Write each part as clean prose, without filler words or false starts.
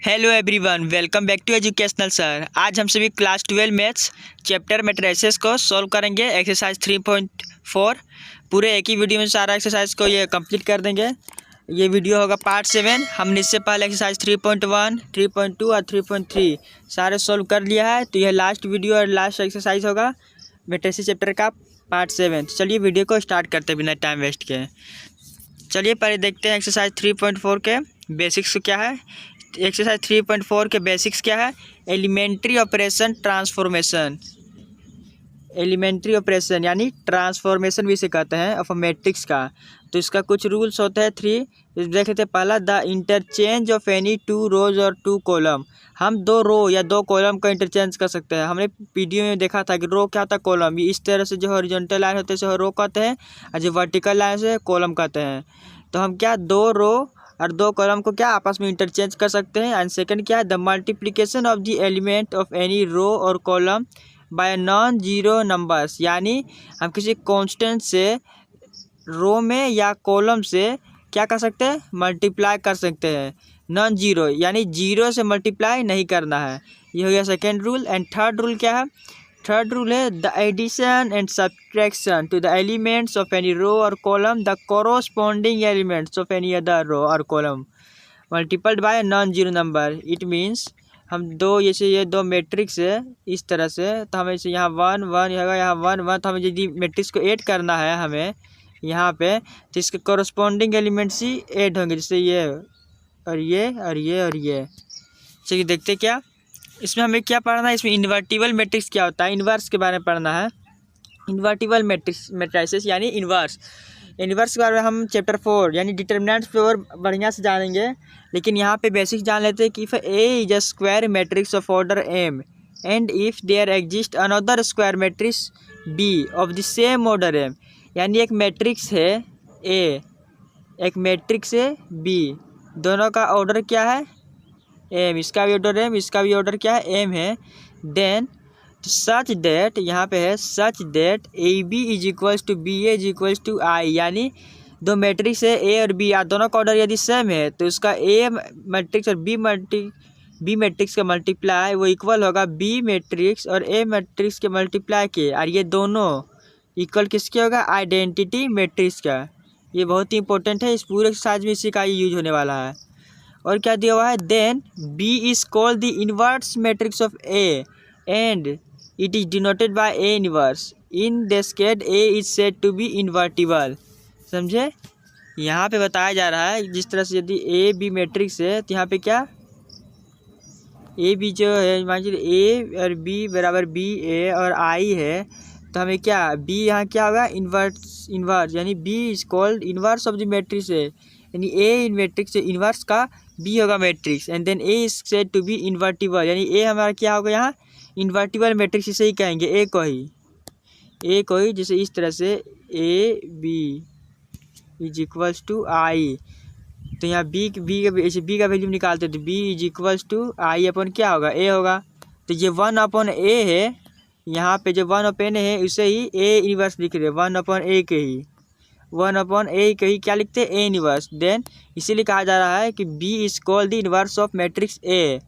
Hello everyone, welcome back to educational sir. आज हम सभी क्लास 12 मैथ्स चैप्टर मैट्रिसेस को सॉल्व करेंगे। एक्सरसाइज 3.4 पूरे एक ही वीडियो में सारा एक्सरसाइज को ये कंप्लीट कर देंगे। ये वीडियो होगा पार्ट 7। हमने इससे पहले एक्सरसाइज 3.1, 3.2 और 3.3 सारे सॉल्व कर लिया है। तो यह लास्ट वीडियो और लास्ट एक्सरसाइज होगा मैट्रिसेस चैप्टर का पार्ट 7। चलिए वीडियो को स्टार्ट करते बिना टाइम वेस्ट किए। चलिए पहले देखते हैं एक्सरसाइज 3.4 के बेसिक्स क्या है। एक्सरसाइज 3.4 के बेसिक्स क्या है? Elementary operation transformation. Elementary operation यानी ट्रांसफॉर्मेशन भी इसे कहते हैं ऑफ मैट्रिक्स का। तो इसका कुछ रूल्स होते हैं 3। देख लेते हैं। पहला, द इंटरचेंज ऑफ एनी 2 रोज और 2 कॉलम। हम 2 रो या 2 कॉलम का इंटरचेंज कर सकते हैं। हमने वीडियो में देखा था कि रो क्या था, कॉलम। इस तरह से जो हॉरिजॉन्टल लाइन होते हैं रो कहते हैं, और जो वर्टिकल लाइन से कॉलम कहते हैं। तो हम क्या 2 रो और 2 कॉलम को क्या आपस में इंटरचेंज कर सकते हैं। एंड सेकंड क्या है, the multiplication of the element of any row और column by non zero numbers. यानी हम किसी कांस्टेंट से रो में या कॉलम से क्या कर सकते हैं, मल्टीप्लाई कर सकते हैं। नॉन जीरो यानी जीरो से मल्टीप्लाई नहीं करना है। ये हो गया second rule. And third rule क्या है? थर्ड रूल है the addition and subtraction to the elements of any row और column the corresponding elements of any other row और column multiplied by non zero number. It means हम दो, जैसे ये 2 matrix है इस तरह से, तो हमें जैसे यहाँ 1 1 होगा, यहाँ 1 1, तो हमें यदि मैट्रिक्स को ऐड करना है हमें यहाँ पे, तो इसके कोरोस्पॉन्डिंग एलिमेंट्स ही ऐड होंगे। जैसे ये और ये और ये और ये। चलिए देखते क्या इसमें हमें क्या पढ़ना है। इसमें इन्वर्टिबल मैट्रिक्स क्या होता है, इन्वर्स के बारे में पढ़ना है। इन्वर्टिबल मैट्रिसेस यानी इन्वर्स के बारे में हम चैप्टर 4 यानी डिटर्मिनेंट्स पे और बढ़िया से जानेंगे। लेकिन यहाँ पे बेसिक्स जान लेते हैं कि if A is a square matrix of order M and if there exist another square matrix B of the same order M. यानी एक मैट्रिक्स है ए, एक मैट्रिक्स है बी, दोनों का ऑर्डर क्या है, एम। इसका भी ऑर्डर एम, इसका भी ऑर्डर क्या है, एम है। देन सच दैट, यहाँ पे है such that A B is equals to B A is equals to I. यानी 2 मैट्रिक्स है ए और बी, दोनों का ऑर्डर यदि सेम है तो उसका ए मैट्रिक्स और बी मैट्रिक्स का मल्टीप्लाई वो इक्वल होगा बी मैट्रिक्स और ए मैट्रिक्स के मल्टीप्लाई के। और ये दोनों इक्वल किसके होगा, आइडेंटिटी मैट्रिक्स का। ये बहुत ही इंपॉर्टेंट है। इस पूरे एक्सरसाइज में इसी का यूज होने वाला है। और क्या दिया हुआ है, then B is called the inverse matrix of A and it is denoted by A inverse. In this case A is said to be invertible. समझे? यहाँ पे बताया जा रहा है जिस तरह से यदि ए बी मैट्रिक्स है तो यहाँ पे क्या ए बी जो है, मान लीजिए ए और बी बराबर बी ए और आई है, तो हमें क्या बी यहाँ क्या होगा, इन्वर्स यानी B is called inverse of the matrix है। यानी ए इन मैट्रिक्स से इन्वर्स का बी होगा matrix. And then A is said to be invertible. यानी ए हमारा क्या होगा यहाँ, इन्वर्टिबल मैट्रिक्स इसे ही कहेंगे, ए को ही जैसे इस तरह से A B is equals to I. तो यहाँ बी का वैल्यू निकालते तो B is equals to I अपन क्या होगा, ए होगा। तो ये 1 अपॉन ए है, यहाँ पे जो 1 अपॉन ए है उसे ही ए इनवर्स लिख रहे, 1 अपॉन ए के ही, 1 अपॉन ए के ही क्या लिखते हैं, ए इनवर्स। देन इसीलिए कहा जा रहा है कि B is called the inverse of matrix A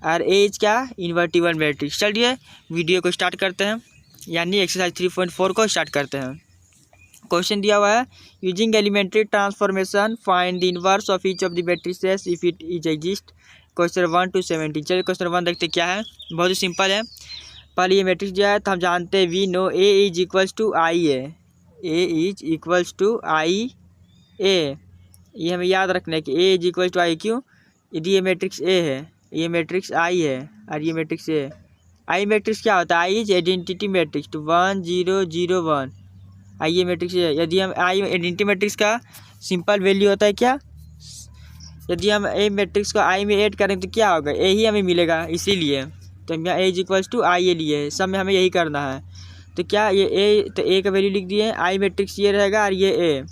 और ए इज क्या, इन्वर्टिबल मैट्रिक्स। चलिए वीडियो को स्टार्ट करते हैं, यानी एक्सरसाइज 3.4 को स्टार्ट करते हैं। क्वेश्चन दिया हुआ है, using elementary transformation find the inverse of each of the matrices if it is exist. Question 1 to 17। चलिए क्वेश्चन 1 देखते क्या है। बहुत ही सिंपल है। पहले ये मैट्रिक्स दिया है तो हम जानते हैं we know A is equals to I है, A is equals to I A. ये हमें याद रखना है कि A is equals to I. क्यों? यदि ये मैट्रिक्स ए है, ये मैट्रिक्स आई है और ये मैट्रिक्स ए। आई मैट्रिक्स क्या होता है, I is identity matrix to 1 0 0 1। आई ये मैट्रिक्स है। यदि हम आई आइडेंटिटी मैट्रिक्स का सिंपल वैल्यू होता है क्या, यदि हम ए मैट्रिक्स को आई में ऐड करें तो क्या होगा, ए ही हमें मिलेगा। इसीलिए तो हम यहाँ ए इज इक्वल्स टू आई ए लिए, सब में हमें यही करना है। तो क्या ये ए, तो ए का वैल्यू लिख दिए, आई मैट्रिक्स ये रहेगा और ये ए।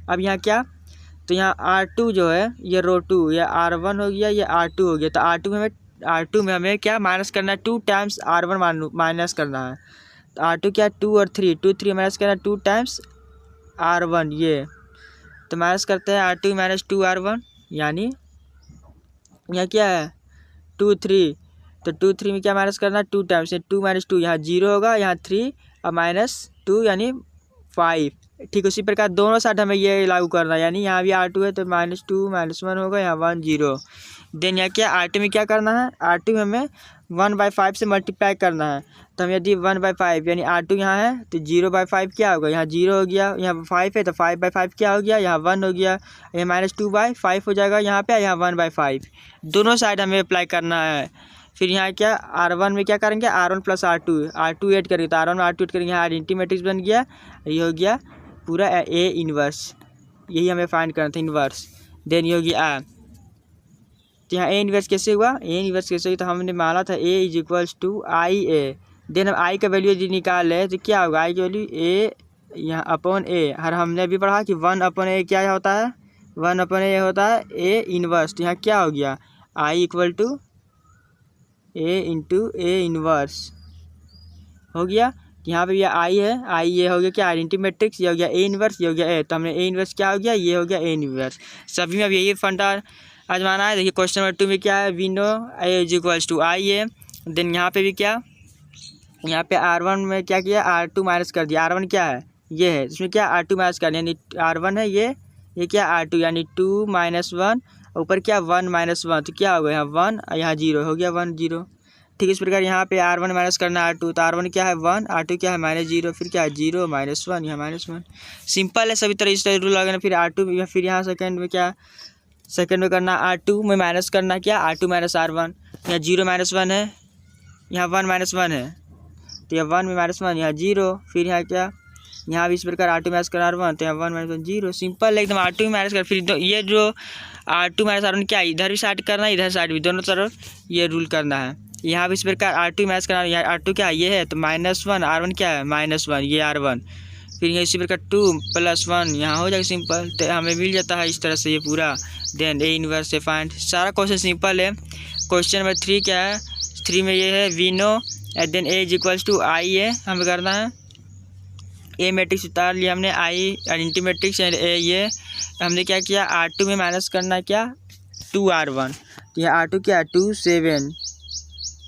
अब यहाँ क्या, तो यहाँ R2 जो है ये रो 2, या R1 हो गया, ये R2 हो गया। तो R2 में हमें क्या माइनस करना है, 2 टाइम्स R1 माइनस करना है। तो R2 क्या, 2 और 3 माइनस करना है 2 टाइम्स R1। ये तो माइनस करते हैं R2 - 2 R1, यानी यहाँ क्या है 2 3, तो 2 3 में क्या माइनस करना, 2 टाइम्स 2 माइनस 2 यहाँ 0 होगा, यहाँ 3 और -2 यानी 5। ठीक उसी प्रकार दोनों साइड हमें ये लागू करना है, यानी यहाँ भी R2 है तो -2 -1 होगा, यहाँ 1 0। देन यहाँ क्या R2 में क्या करना है, R2 में हमें 1/5 से मल्टीप्लाई करना है। तो हम यदि 1/5 यानी R2 यहाँ है तो 0/5 क्या होगा, यहाँ 0 हो गया, यहाँ 5 है तो 5/5 क्या हो गया, यहाँ 1 हो गया, यहाँ -2/5 हो जाएगा यहाँ पे, यहाँ 1/5। दोनों साइड हमें अप्लाई करना है। फिर यहाँ क्या R1 में क्या करेंगे, R1 + R2 ऐड करेंगे, तो R1 R2 ऐड करेंगे, यहाँ आइडेंटिटी मैट्रिक्स बन गया, ये हो गया पूरा A इनवर्स। यही हमें फाइंड करना था, इनवर्स। देन ये हो गया तो यहाँ A इनवर्स कैसे हुआ, A इनवर्स कैसे हुआ, तो हमने माना था A = IA। देन हम I का वैल्यू यदि निकाल लें तो क्या होगा, I की वैल्यू A यहाँ अपॉन A। हर हमने अभी पढ़ा कि 1/A क्या होता है, 1/A होता है A इनवर्स। तो यहाँ क्या हो गया, I = A × A इनवर्स हो गया। यहाँ पे ये I है, I ये हो गया क्या आइडेंटिटी मैट्रिक्स, ये हो गया A इनवर्स, ये हो गया A। तो हमने A इनवर्स क्या हो गया, ये हो गया A इनवर्स। सभी में अब यही फंडा आजमाना है। देखिए क्वेश्चन नंबर 2 में क्या है, we know A = IA। Then यहाँ पे भी क्या, यहाँ पे R1 में क्या किया, R2 माइनस कर दिया। R1 क्या है, ये है, इसमें क्या R2 माइनस कर दिया, यानी R1 है ये क्या R2, यानी 2 - 1, ऊपर क्या 1 - 1, तो क्या होगा यहाँ 1, यहाँ 0 हो गया, 1 0। ठीक इस प्रकार यहाँ पे R1 माइनस करना R2, तो R1 क्या है 1, R2 क्या है -0, फिर क्या है 0 - 1, यहाँ -1। सिंपल है, सभी तरह इस तरह रूल लगाना। फिर R2 फिर यहाँ सेकंड में क्या, सेकंड में करना R2 में माइनस करना क्या R2 - R1, यहाँ 0 - 1 है, यहाँ 1 - 1 है, तो यहाँ 1 में -1 यहाँ 0। फिर यहाँ क्या, यहाँ भी इस प्रकार R2 माइनस कर R1, तो यहाँ 1 - 1 0। सिंपल है एकदम, R2 में माइनस कर, फिर ये जो R2 - R1 क्या इधर भी साइड करना है, इधर साइड भी, दोनों तरफ ये रूल करना है। यहाँ भी इस प्रकार R2 माइनस करना, यहाँ R2 क्या ये है तो -1, R1 क्या है -1, ये R1। फिर यहाँ इसी प्रकार 2 + 1 यहाँ हो जाएगा सिंपल, तो हमें मिल जाता है इस तरह से ये पूरा। देन A इनवर्स से फाइंड, सारा क्वेश्चन सिंपल है। क्वेश्चन नंबर 3 क्या है, 3 में ये है we know and then A = IA हमें करना है। A मैट्रिक्स उतार लिया हमने, I identity matrix and A ये हमने क्या किया, R2 में माइनस करना क्या 2R1, तो यहाँ R2 क्या है 2 7,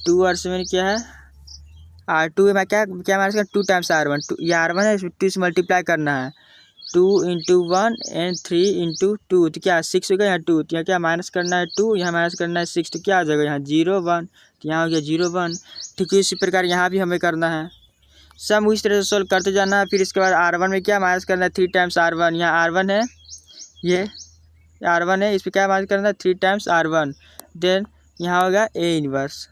2 और 7 क्या है R2 में क्या क्या माइनस करना 2 टाइम्स R1, ये R1 है, 2 से मल्टीप्लाई करना है, 2 × 1 एंड 3 × 2, तो क्या 6 हो गया, यहाँ 2, तो यहाँ क्या माइनस करना है 2, यहाँ माइनस करना है 6, तो क्या आ जाएगा यहाँ 0 1, तो यहाँ हो गया 0 1। ठीक है इसी प्रकार यहाँ भी हमें करना है, सब इस तरह से सोल्व करते जाना है। फिर इसके बाद R1 में क्या माइनस करना है 3 टाइम्स R1, यहाँ R1 है, ये R1 है, इस पर क्या माइनस करना है 3 टाइम्स R1। देन यहाँ होगा A इनवर्स,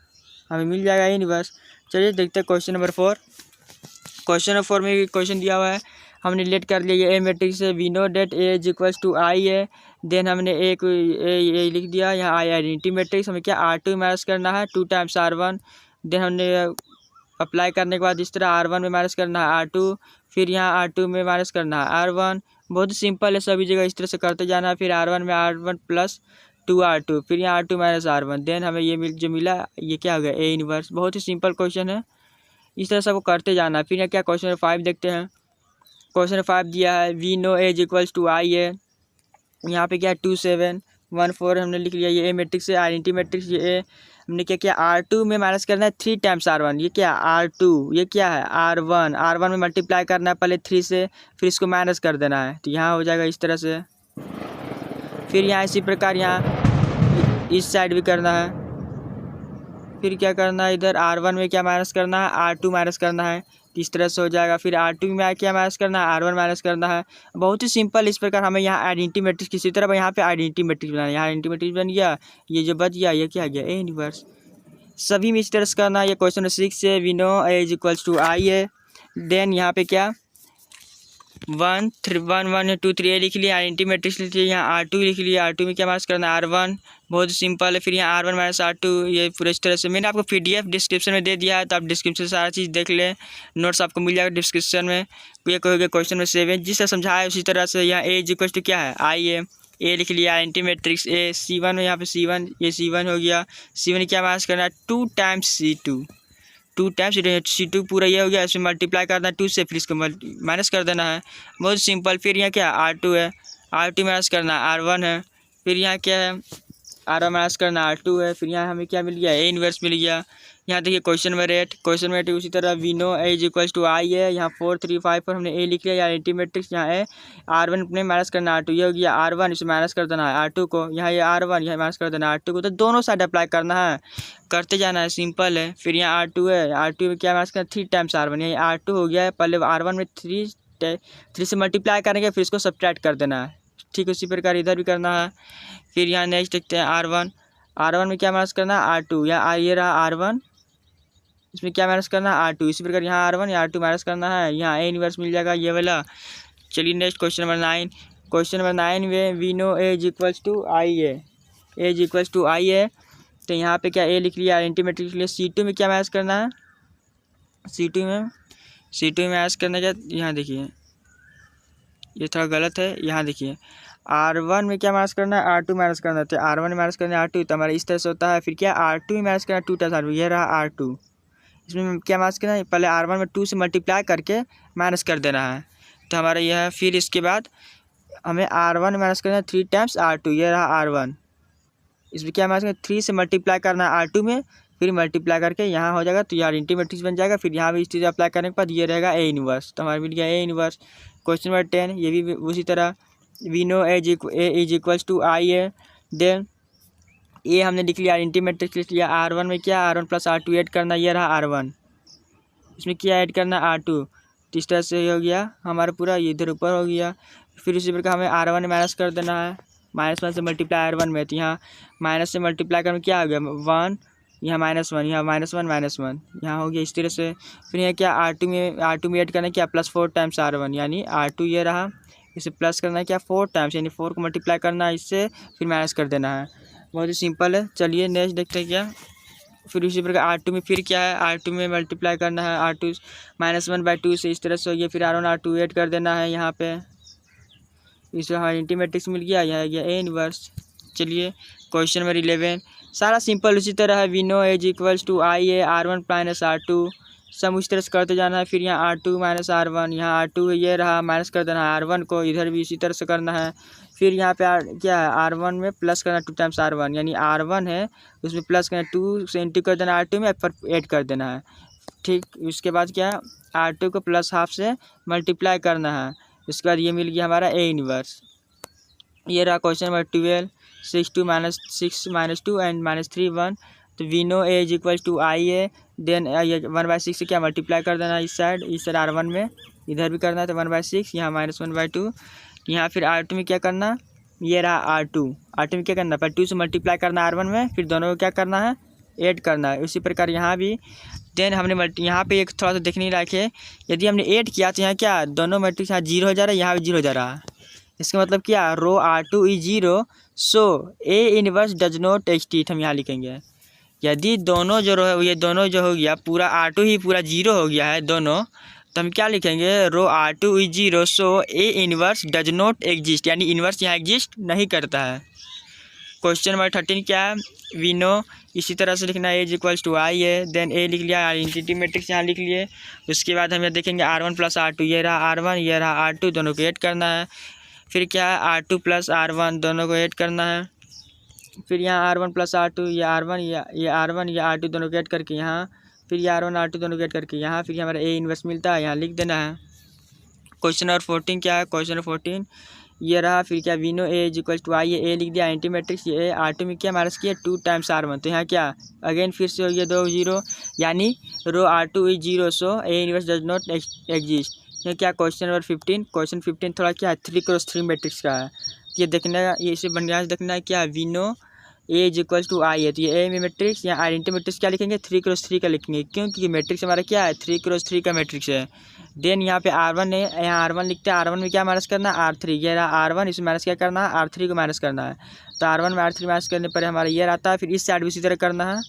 हमें मिल जाएगा A इनवर्स। चलिए देखते हैं क्वेश्चन नंबर 4। क्वेश्चन नंबर 4 में भी क्वेश्चन दिया हुआ है, हमने लेट कर लिया, ये A मैट्रिक्स है, we know that A = I है। देन हमने A लिख दिया, यहाँ I आइडेंटिटी मैट्रिक्स, हमें क्या R2 माइनस करना है 2 टाइम्स R1। देन हमने अप्लाई करने के बाद इस तरह R1 में माइनस करना है R2, फिर यहाँ R2 में माइनस करना है R1। बहुत ही सिंपल है, सभी जगह इस तरह से करते जाना है। फिर R1 में R1 + 2R2, फिर यहाँ R2 - R1। देन हमें ये जो मिला ये क्या हो गया A इनवर्स। बहुत ही सिंपल क्वेश्चन है, इस तरह सबको करते जाना है। फिर यहाँ क्या क्वेश्चन नंबर 5 देखते हैं। क्वेश्चन नंबर 5 दिया है वी नो A = I है, यहाँ पे क्या 2 7 1 4 हमने लिख लिया, ये A मैट्रिक्स है, आइडेंटिटी मैट्रिक्स ये A। हमने क्या किया R2 में माइनस करना है 3 टाइम्स R1, ये क्या R2, ये क्या है R1 में मल्टीप्लाई करना है पहले 3 से, फिर इसको माइनस कर देना है, तो यहाँ हो जाएगा इस तरह से। फिर यहाँ इसी प्रकार यहाँ इस साइड भी करना है, फिर क्या करना है इधर R1 में क्या माइनस करना है R2 माइनस करना है, तो इस तरह से हो जाएगा। फिर R2 में क्या माइनस करना है R1 माइनस करना है। बहुत ही सिंपल, इस प्रकार हमें यहाँ आइडेंटिटी मैट्रिक्स किसी तरह यहाँ पे आइडेंटिटी मैट्रिक्स बनाना है, यहाँ आइडेंटिटी मैट्रिक्स बन गया, ये जो बच गया ये क्या गया A इनवर्स। सभी में इस तरह से करना है। ये क्वेश्चन नंबर 6 है, वी नो A = I है। देन यहाँ पे क्या 1 3 1 1 2 3 A लिख लिया, आइडेंटिटी मैट्रिक्स लिख लिया, यहाँ R2 लिख लिया, R2 में क्या माइनस करना है R1, बहुत सिंपल है। फिर यहाँ R1 - R2, ये पूरे इस तरह से मैंने आपको PDF डिस्क्रिप्शन में दे दिया है, तो आप डिस्क्रिप्शन से सारा चीज़ देख लें, नोट्स आपको मिल जाएगा डिस्क्रिप्शन में। ये कहोगे क्वेश्चन नंबर 7 जिस तरह समझाया उसी तरह से यहाँ A = क्या है I है, A लिख लिया, आइडेंटिटी मैट्रिक्स A, C1 में यहाँ पे C1, ये C1 हो गया, C1 क्या माइनस करना है 2 टाइम्स C2, 2 टाइम्स C2 पूरा ये हो गया, इसमें मल्टीप्लाई करना है 2 से, फिर इसको माइनस कर देना है, बहुत सिंपल। फिर यहाँ क्या R2 है, R2 माइनस करना है R1 है। फिर यहाँ क्या है R1 माइनस करना R2 है। फिर यहाँ हमें क्या मिल गया, A इन्वर्स मिल गया। यहाँ देखिए क्वेश्चन नंबर 8, क्वेश्चन नंबर 8 उसी तरह we know A is equals to I है। यहाँ 4 3 5 पर हमने A लिख लिया, यहाँ एंटी मैट्रिक्स यहाँ है। R1 अपने माइनस करना R2, ये हो गया R1, इसे माइनस कर देना है R2 को, यहाँ ये R1 यहाँ माइनस कर देना है R2 को। तो दोनों साइड अप्लाई करना है, करते जाना है, सिंपल है। फिर यहाँ R2 है, R2 में क्या माइनस करना 3 टाइम्स R1, यहाँ R2 हो गया है। पहले R1 में 3 से मल्टीप्लाई करेंगे, फिर इसको सब्ट्रैक्ट कर देना है। ठीक उसी प्रकार इधर भी करना है। फिर यहाँ नेक्स्ट देखते हैं R1 में क्या माइनस करना है R2, या ये रहा R1, इसमें क्या माइनस करना है R2। इसी प्रकार यहाँ R1 या R2 माइनस करना है, यहाँ A इन्वर्स मिल जाएगा ये वाला। चलिए next question number 9, question number 9 में we know A is equals to I है, A is equals to I है। तो यहाँ पे क्या A लिख लिया, आइडेंटिटी मैट्रिक्स लिख लिया। C2 में क्या माइनस करना है, C2 में माइनस करना क्या, यहाँ देखिए ये थोड़ा गलत है, यहाँ देखिए R1 में क्या माइनस करना है R2 माइनस करना है। तो R1 में माइनस करना है R2, तो हमारा इस तरह से होता है। फिर क्या R2 में माइनस करना है 2 टाइम्स R2, ये रहा R2। इसमें क्या माइनस करना है, पहले R1 में 2 से मल्टीप्लाई करके माइनस कर देना है, तो हमारा यह है। फिर इसके बाद हमें R1 में माइनस करना है 3 टाइम्स R2, ये रहा R1। इसमें क्या माइनस करना है 3 से मल्टीप्लाई करना है R2 में, फिर मल्टीप्लाई करके यहाँ हो जाएगा, तो यार आइडेंटिटी मैट्रिक्स बन जाएगा। फिर यहाँ भी इस चीज़ अप्लाई करने के बाद ये रहेगा A इन्वर्स, तो हमारा मिल गया A इन्वर्स। क्वेश्चन नंबर 10, ये भी उसी तरह we know A is equals to I है। देन ये हमने लिख लिया, आइडेंटिटी मैट्रिक्स लिख लिया। R1 में क्या R1 प्लस R2 ऐड करना, ये रहा R1। इसमें क्या ऐड करना R2, तो इस तरह से हो गया हमारा पूरा, ये इधर ऊपर हो गया। फिर इसी प्रकार हमें R1 में माइनस कर देना है, -1 से मल्टीप्लाई R1 में, तो यहाँ माइनस से मल्टीप्लाई करने में क्या हो गया 1, यहाँ -1, यहाँ -1 यहाँ हो गया इस तरह से। फिर यहाँ क्या R2 में ऐड करना है क्या +4 टाइम्स R1, यानी R2 ये रहा, इसे प्लस करना है क्या 4 टाइम्स, यानी 4 को मल्टीप्लाई करना है इससे, फिर माइनस कर देना है। बहुत ही सिंपल है। चलिए नेक्स्ट देखते हैं क्या। फिर इसी प्रकार R2 में फिर क्या है, R2 में मल्टीप्लाई करना है R2 -1/2 से, इस तरह से हो गया। फिर R1 R2 ऐड कर देना है यहाँ पे, इसमें हमारा आइडेंटिटी मैट्रिक्स मिल गया, यहाँ गया A इन्वर्स। चलिए क्वेश्चन नंबर 11, सारा सिंपल उसी तरह है। We know A is equals to I है, R1 माइनस R2, सब उस तरह से करते जाना है। फिर यहाँ R2 माइनस R1, यहाँ R2 ये रहा, माइनस कर देना है R1 को, इधर भी इसी तरह से करना है। फिर यहाँ पे क्या है R1 में प्लस करना 2 टाइम्स R1, यानी R1 है उसमें प्लस करना 2 से इंटू कर देना R2 में, पर ऐड कर देना है। ठीक, उसके बाद क्या R2 को +½ से मल्टीप्लाई करना है। उसके बाद ये मिल गया हमारा A इन्वर्स। ये रहा क्वेश्चन नंबर 12, 6 2 -6 -2 एंड -3 1। तो we know A is equals to I है। देन 1/6 से क्या मल्टीप्लाई कर देना है इस साइड R1 में, इधर भी करना है, तो 1/6, यहाँ -1/2। यहाँ फिर R2 में क्या करना, ये रहा R2 में क्या करना, पर 2 से मल्टीप्लाई करना R1 में, फिर दोनों को क्या करना है ऐड करना है। उसी प्रकार यहाँ भी। देन हमने यहाँ पे एक थोड़ा सा देखने लायक है, यदि हमने ऐड किया तो यहाँ क्या दोनों मैट्रिक्स यहाँ 0 हो जा रहा है, यहाँ भी 0 हो जा रहा है। इसका मतलब क्या, रो R2 is 0, so A inverse does not exist, हम यहाँ लिखेंगे। यदि दोनों जो रो है, ये दोनों जो हो गया पूरा R2 ही पूरा 0 हो गया है दोनों, तो हम क्या लिखेंगे, रो R2 is 0, so A inverse does not exist, यानी इन्वर्स यहाँ एग्जिस्ट नहीं करता है। क्वेश्चन नंबर 13 क्या है, वी नो, इसी तरह से लिखना है A is equals to I है। देन A लिख लिया, आइडेंटिटी मैट्रिक्स यहाँ लिख लिए। उसके बाद हम ये देखेंगे R1 प्लस R2, ये रहा R1, ये रहा R2, दोनों को ऐड करना है। फिर क्या है R2 प्लस R1, दोनों को ऐड करना है। फिर यहाँ R1 प्लस R2, ये R1 ये R1 ये R2, दोनों को ऐड करके यहाँ, फिर ये R1 R2 दोनों को ऐड करके यहाँ, फिर हमारा A इन्वर्स मिलता है, यहाँ लिख देना है। क्वेश्चन नंबर 14 क्या है, क्वेश्चन नंबर 14 ये रहा। फिर क्या, we know A is equals to I है, A लिख दिया, आइडेंटिटी मैट्रिक्स ये R2 में क्या माइनस किया 2 टाइम्स R1, तो यहाँ क्या अगेन फिर से हो गया 2 0, यानी रो R2 is 0, so A inverse does not exist. ये क्या क्वेश्चन नंबर 15, क्वेश्चन 15 थोड़ा क्या 3×3 मैट्रिक्स का है, ये देखना है, ये इसे बढ़िया से देखना है। क्या, we know A is equals to I है, तो ये A में मैट्रिक्स, यहाँ आइडेंटिटी मैट्रिक्स क्या लिखेंगे 3×3 का लिखेंगे, क्योंकि मैट्रिक्स हमारा क्या है 3×3 का मैट्रिक्स है। देन यहाँ पे R1 है, यहाँ R1 लिखते हैं, R1 में क्या माइनस करना है R3, ये रहा R1, इसमें माइनस क्या करना है R3 को माइनस करना है। तो R1 में R3 माइनस करने पर हमारा ये रहता है। फिर इस साइड भी इसी तरह करना है।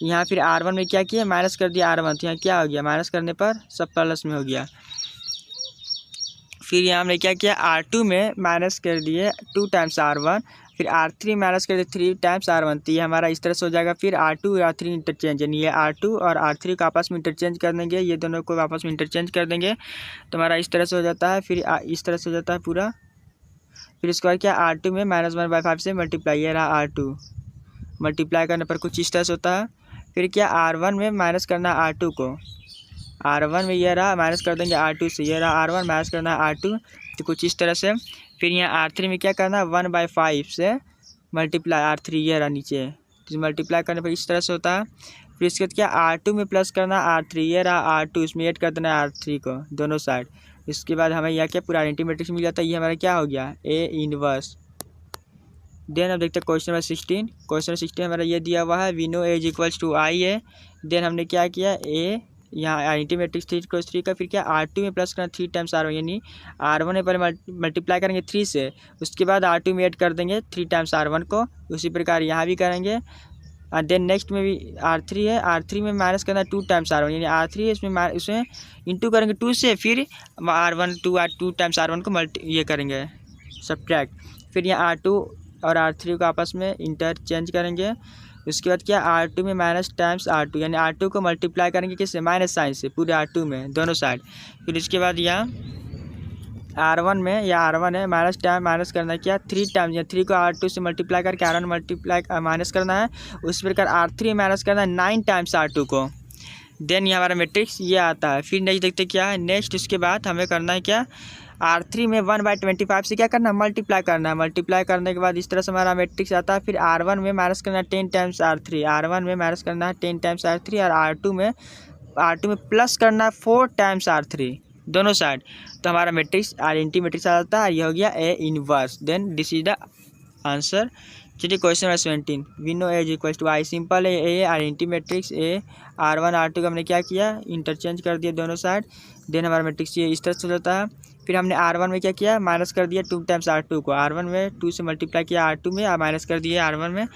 यहाँ फिर R1 में क्या किया माइनस कर दिया R1, तो यहाँ क्या हो गया माइनस करने पर सब प्लस में हो गया। फिर यहाँ हमने क्या किया R2 में माइनस कर दिए 2 टाइम्स R1, फिर R3 माइनस कर दिए 3 टाइम्स R1, तो ये हमारा इस तरह से हो जाएगा। फिर R2 और R3 इंटरचेंज, यानी ये R2 और R3 को आपस में इंटरचेंज कर देंगे, ये दोनों को आपस में इंटरचेंज कर देंगे, तो हमारा इस तरह से हो जाता है। फिर इस तरह से हो जाता है पूरा। फिर इसके बाद क्या R2 में -1/5 से मल्टीप्लाई, ये रहा R2, मल्टीप्लाई करने पर कुछ इस तरह से होता है। फिर क्या R1 में माइनस करना है R2 को, R1 में ये रहा माइनस कर देंगे R2 से, ये रहा R1 माइनस करना है R2, तो कुछ इस तरह से। फिर यहाँ R3 में क्या करना है 1/5 से मल्टीप्लाई R3, ये रहा नीचे, तो मल्टीप्लाई करने पर इस तरह से होता है। फिर इसके बाद क्या R2 में प्लस करना R3, ये रहा R2, इसमें ऐड कर देना R3 को दोनों साइड। इसके बाद हमें यह क्या पूरा आइडेंटिटी मैट्रिक्स मिल जाता है, ये हमारा क्या हो गया A इनवर्स। देन अब देखते हैं क्वेश्चन नंबर 16। क्वेश्चन नंबर 16 हमारा ये दिया हुआ है we know A equals to I है। देन हमने क्या किया A यहाँ आइडेंटिटी मैट्रिक्स 3 का, फिर क्या R2 में प्लस करना 3 टाइम्स R1, यानी R1 में पहले मल्टीप्लाई करेंगे 3 से, उसके बाद R2 में ऐड कर देंगे 3 टाइम्स R1 को, उसी प्रकार यहाँ भी करेंगे। देन नेक्स्ट में भी R3 है, R3 में माइनस करना 2 टाइम्स R1, यानी R3 है इसमें इंटू करेंगे 2 से, फिर R1 2 टाइम्स R1 को ये करेंगे सब्ट्रैक्ट। फिर यहाँ R2 और R3 को आपस में इंटरचेंज करेंगे। उसके बाद क्या R2 में माइनस टाइम्स R2, यानी R2 को मल्टीप्लाई करेंगे किससे, माइनस साइन से, पूरे R2 में दोनों साइड। फिर इसके बाद यहाँ R1 में या R1 है माइनस टाइम माइनस करना है क्या 3 टाइम्स, या 3 को R2 से मल्टीप्लाई करके R1 मल्टीप्लाई माइनस करना है। उस प्रकार R3 में माइनस करना है 9 टाइम्स R2 को। देन ये हमारा मैट्रिक्स ये आता है। फिर नेक्स्ट देखते क्या है नेक्स्ट, उसके बाद हमें करना है क्या R3 में 1/25 से क्या करना है मल्टीप्लाई करना है। मल्टीप्लाई करने के बाद इस तरह से हमारा मैट्रिक्स आता है। फिर R1 में माइनस करना है 10 टाइम्स R3, R1 में माइनस करना है 10 टाइम्स R3, और R2 में प्लस करना है 4 टाइम्स R3 दोनों साइड। तो हमारा मैट्रिक्स आइडेंटिटी मैट्रिक्स आ जाता है, ये हो गया A inverse. Then this is the answer. चलिए question number 17 we know A equals to I, simple है। A identity matrix A R1 R2 का हमने क्या किया इंटरचेंज कर दिया दोनों साइड। देन हमारा मैट्रिक्स ये इस तरह से होता है। फिर हमने R1 में क्या किया माइनस कर दिया 2 टाइम्स R2 को, R1 में 2 से मल्टीप्लाई किया R2 में, और माइनस कर दिया R1 में।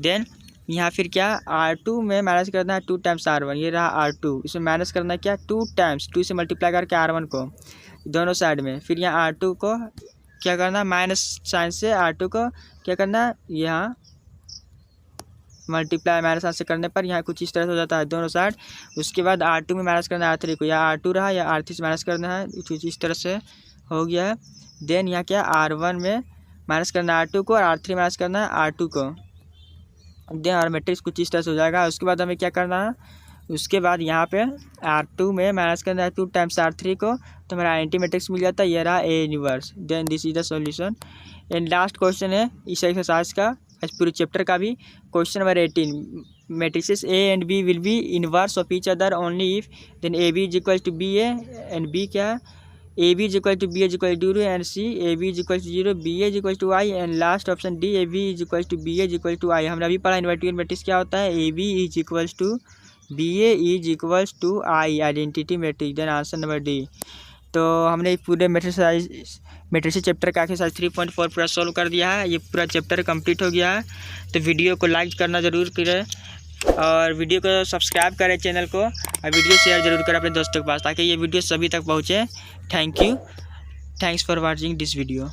देन यहाँ फिर क्या R2 में माइनस करना है 2 टाइम्स R1, ये रहा R2, इसमें माइनस करना है क्या 2 टाइम्स 2 से मल्टीप्लाई करके R1 को दोनों साइड में। फिर यहाँ R2 को क्या करना माइनस साइन से R2 को क्या करना यहाँ मल्टीप्लाई माइनस साइन से करने पर यहाँ कुछ इस तरह से हो जाता है दोनों साइड। उसके बाद R2 में माइनस करना है R3 को, या R2 रहा या R3 से माइनस करना है, कुछ इस तरह से हो गया है। देन यहाँ क्या R1 में माइनस करना है R2 को, और R3 माइनस करना है R2 को। देन और मैट्रिक्स कुछ इस तरह से हो जाएगा। उसके बाद हमें क्या करना है, उसके बाद यहाँ पे R2 में माइनस करना है 2 टाइम्स R3 को, तो हमारा आइडेंटिटी मैट्रिक्स मिल जाता है, ये रहा A inverse. Then this is the solution. And last question है इस एक्सरसाइज का, इस पूरे चैप्टर का भी। Question number 18 matrices A and B will be inverse of each other only if then AB is equal to BA and B क्या है AB is equal to B is equal to 0 and C AB is equal to 0 BA is equal to I and last option D AB is equal to BA is equal to I। हमने अभी पढ़ा invertible matrix क्या होता है, AB is equal to BA is equals to I identity matrix. Then answer number D। तो हमने पूरे matrix chapter का एक्सरसाइज 3.4 पूरा सॉल्व कर दिया है। ये पूरा चैप्टर कंप्लीट हो गया है। तो वीडियो को लाइक करना ज़रूर करें, और वीडियो को सब्सक्राइब करें चैनल को, और वीडियो शेयर ज़रूर करें अपने दोस्तों के पास, ताकि ये वीडियो सभी तक पहुँचे। Thank you, thanks for watching this video.